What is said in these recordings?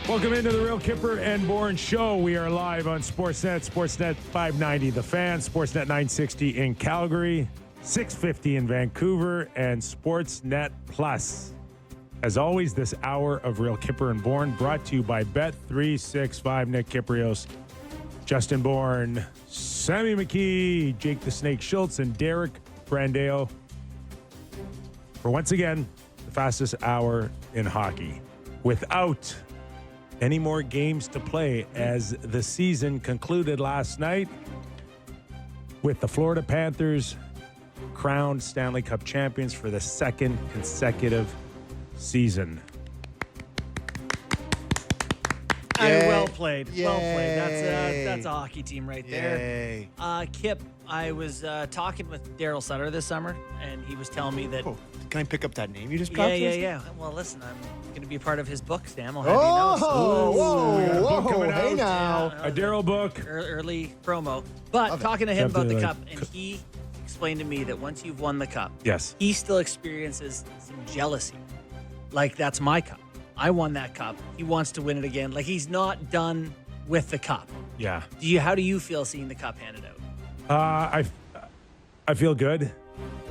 Welcome into the Real Kipper and Bourne Show. We are live on Sportsnet, Sportsnet 590 The Fan, Sportsnet 960 in Calgary, 650 in Vancouver, and Sportsnet Plus. As always, this hour of Real Kipper and Bourne brought to you by Bet365. Nick Kiprios, Justin Bourne, Sammy McKee, Jake the Snake Schultz, and Derek Brandeo for once again the fastest hour in hockey. Without any more games to play, as the season concluded last night with the Florida Panthers crowned Stanley Cup champions for the second consecutive season. Well played. Yay. Well played. That's a hockey team right there. Yay. Kip, I was talking with Daryl Sutter this summer, and he was telling me that. Oh, can I pick up that name you just dropped? Yeah. Well, listen, I'm going to be a part of his book, Sam. I'll have you know. Whoa, hey now. A Daryl book. Early promo. But Love it. talking to him about the Definitely. cup, and he explained to me that once you've won the cup, Yes. he still experiences some jealousy. Like, that's my cup. I won that cup. He wants to win it again. Like, he's not done with the cup. Yeah. How do you feel seeing the cup handed out? I feel good.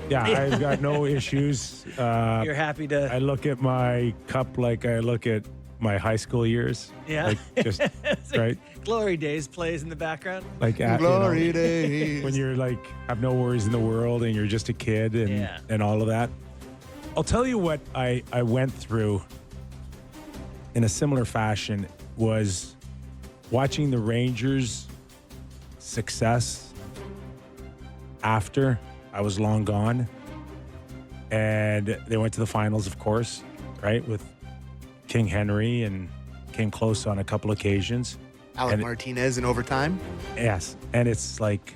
Yeah, I've got no issues. You're happy to. I look at my cup like I look at my high school years. Yeah. Like just right. Glory Days plays in the background. Like Glory days. when you're like have no worries in the world and you're just a kid and all of that. I'll tell you what I went through in a similar fashion was watching the Rangers' success after I was long gone. And they went to the finals, of course, right, with King Henry, and came close on a couple occasions. Alec Martinez in overtime. Yes. And it's like,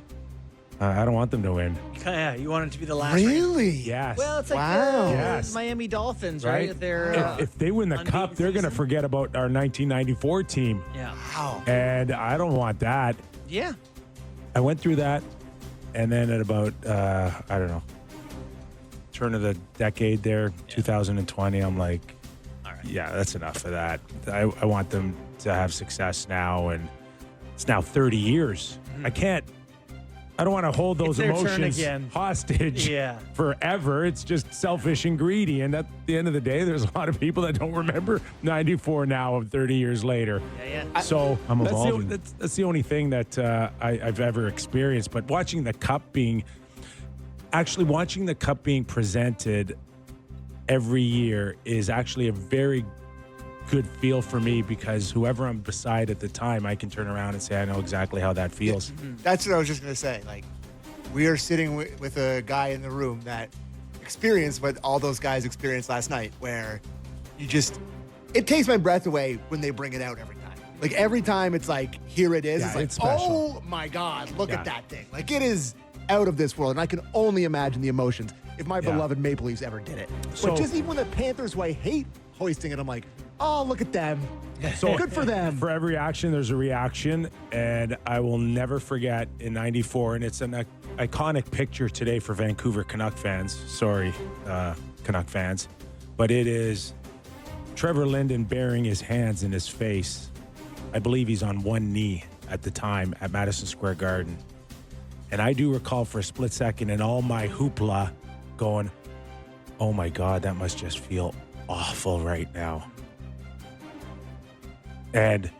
I don't want them to win. Yeah, you want it to be the last. Really? Yes. Well, it's like Wow. the Yes. Miami Dolphins, right? They're if they win the unbeaten cup, they're going to season. forget about our 1994 team. Yeah. Wow. And I don't want that. Yeah. I went through that. And then at about, I don't know, turn of the decade there, 2020, I'm like, All right. yeah, that's enough of that. I want them to have success now. And it's now 30 years. I don't want to hold those It's their turn emotions again. hostage Yeah. forever. It's just selfish and greedy. And at the end of the day, there's a lot of people that don't remember 94 now of 30 years later. Yeah. So I'm that's evolving. that's the only thing that I've ever experienced. But watching the cup being presented every year is actually a very good feel for me, because whoever I'm beside at the time, I can turn around and say, I know exactly how that feels. That's what I was just going to say. Like, we are sitting with a guy in the room that experienced what all those guys experienced last night, where it takes my breath away when they bring it out every time. Like, every time it's like, here it is. Yeah, it's like, it's special. oh my God, look Yeah. at that thing. Like, it is out of this world. And I can only imagine the emotions if my Yeah. beloved Maple Leafs ever did it. So- But just even when the Panthers, who I hate hoisting it, I'm like, oh, look at them. So Good for them. For every action, there's a reaction, and I will never forget in '94, and it's an iconic picture today for Vancouver Canuck fans. Sorry, Canuck fans, but it is Trevor Linden bearing his hands in his face. I believe he's on one knee at the time at Madison Square Garden, and I do recall for a split second in all my hoopla going, "Oh my God, that must just feel awful right now." And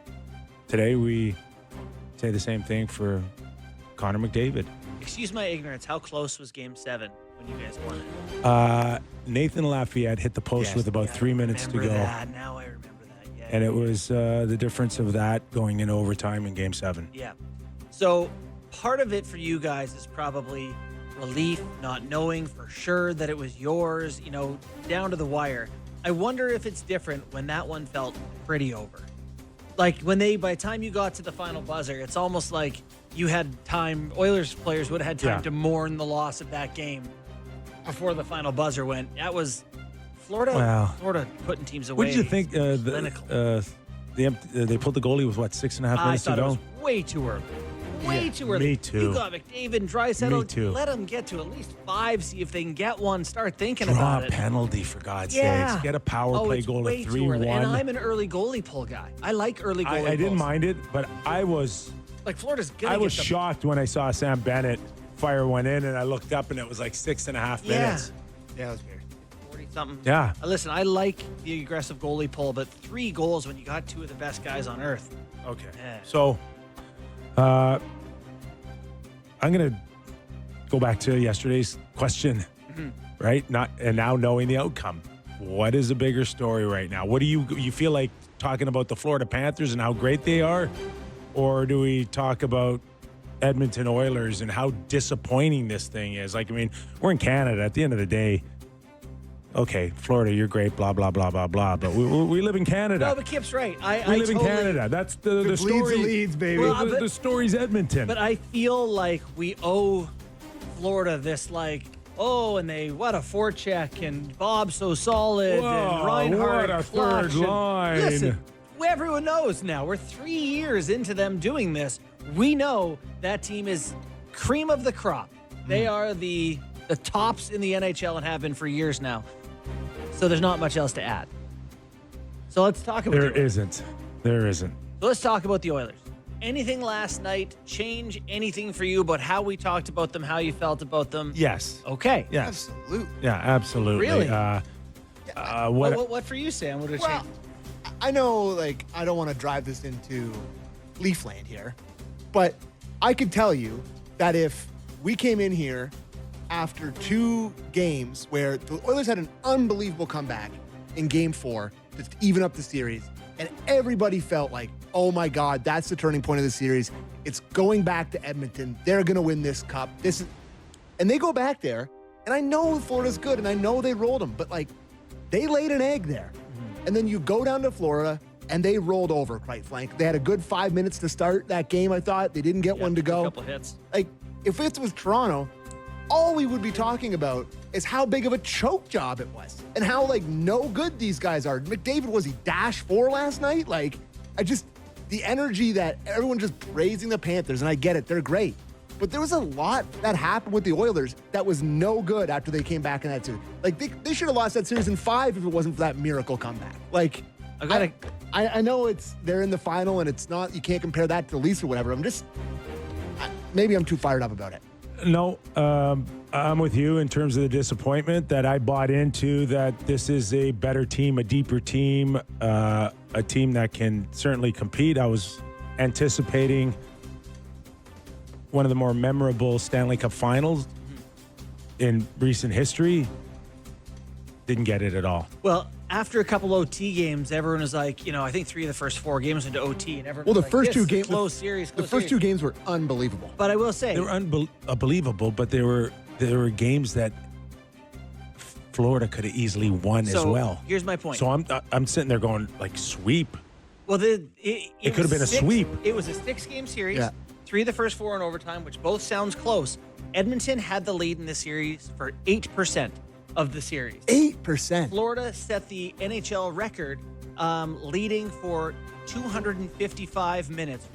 today we say the same thing for Connor McDavid. Excuse my ignorance. How close was Game 7 when you guys won it? Nathan Lafayette hit the post Yes. with about 3 minutes to go. Remember that. Now I remember that. Yeah. And it was the difference of that going into overtime in Game 7. Yeah. So part of it for you guys is probably relief, not knowing for sure that it was yours, down to the wire. I wonder if it's different when that one felt pretty over. Like by the time you got to the final buzzer, it's almost like you had time, Oilers players would have had time Yeah. to mourn the loss of that game before the final buzzer went. That was Florida. Wow. Florida putting teams away. What did you think? Clinical. They pulled the goalie with 6.5 I minutes to thought it go? was way too early. way Yeah, too early. me too. You got McDavid and Draisaitl. Me too. Let them get to at least 5, see if they can get one. Start thinking Draw about a it. penalty, for God's Yeah. sakes. Get a power play it's goal way at too early. 3-1. And I'm an early goalie pull guy. I like early goalie I didn't pulls. mind it, but I was Florida's gonna I was get them. shocked when I saw Sam Bennett fire one in, and I looked up, and it was like 6.5 minutes. Yeah, that was weird. 40-something. Yeah. Listen, I like the aggressive goalie pull, but 3 goals when you got 2 of the best guys on earth. Okay. Yeah. So, I'm going to go back to yesterday's question, right? Now knowing the outcome. What is a bigger story right now? What do you feel like talking about the Florida Panthers and how great they are? Or do we talk about Edmonton Oilers and how disappointing this thing is? Like, I mean, we're in Canada. At the end of the day, okay, Florida, you're great, blah, blah, blah, blah, blah. But we live in Canada. No, but Kip's right. We live in Canada. That's the story. Leads, baby. Well, the story's Edmonton. But I feel like we owe Florida this, like, and what a forecheck, and Bob's so solid, Whoa, and Reinhardt what a clutch, third line. Listen, everyone knows now. We're 3 years into them doing this. We know that team is cream of the crop. They are the tops in the NHL and have been for years now. So there's not much else to add. So let's talk about There isn't. So let's talk about the Oilers. Anything last night change anything for you about how we talked about them, how you felt about them? Yes. Okay. Yes. Absolutely. Yeah, absolutely. Really? What What for you, Sam? What would Well, change? I know, like, I don't want to drive this into Leafland here, but I could tell you that if we came in here after 2 games where the Oilers had an unbelievable comeback in Game 4 to even up the series, and everybody felt like, oh my God, that's the turning point of the series. It's going back to Edmonton. They're going to win this cup. And they go back there, and I know Florida's good, and I know they rolled them, but, like, they laid an egg there. And then you go down to Florida, and they rolled over, quite frankly. They had a good 5 minutes to start that game, I thought. They didn't get one to go. A couple hits. Like, if it was Toronto, all we would be talking about is how big of a choke job it was and how, like, no good these guys are. McDavid, was he -4 last night? Like, the energy that everyone just praising the Panthers, and I get it, they're great. But there was a lot that happened with the Oilers that was no good after they came back in that series. Like, they should have lost that series in 5 if it wasn't for that miracle comeback. Like, I know they're in the final, and it's not, you can't compare that to the Leafs or whatever. Maybe I'm too fired up about it. No, I'm with you in terms of the disappointment that I bought into, that this is a better team, a deeper team, a team that can certainly compete. I was anticipating one of the more memorable Stanley Cup finals in recent history. Didn't get it at all. Well, after a couple OT games, everyone was like, I think 3 of the first 4 games into OT, and everyone Well, was the first like, 2 this is a games, close series. the first 2 games were unbelievable. But I will say, They were unbelievable, but there were games that Florida could have easily won as well. Here's my point. So I'm sitting there going, like, sweep. Well, it could have been a sweep. It was a 6-game series. Yeah. 3 of the first 4 in overtime, which both sounds close. Edmonton had the lead in the series for 8% of the series. 8%. Florida set the NHL record, leading for 255 minutes,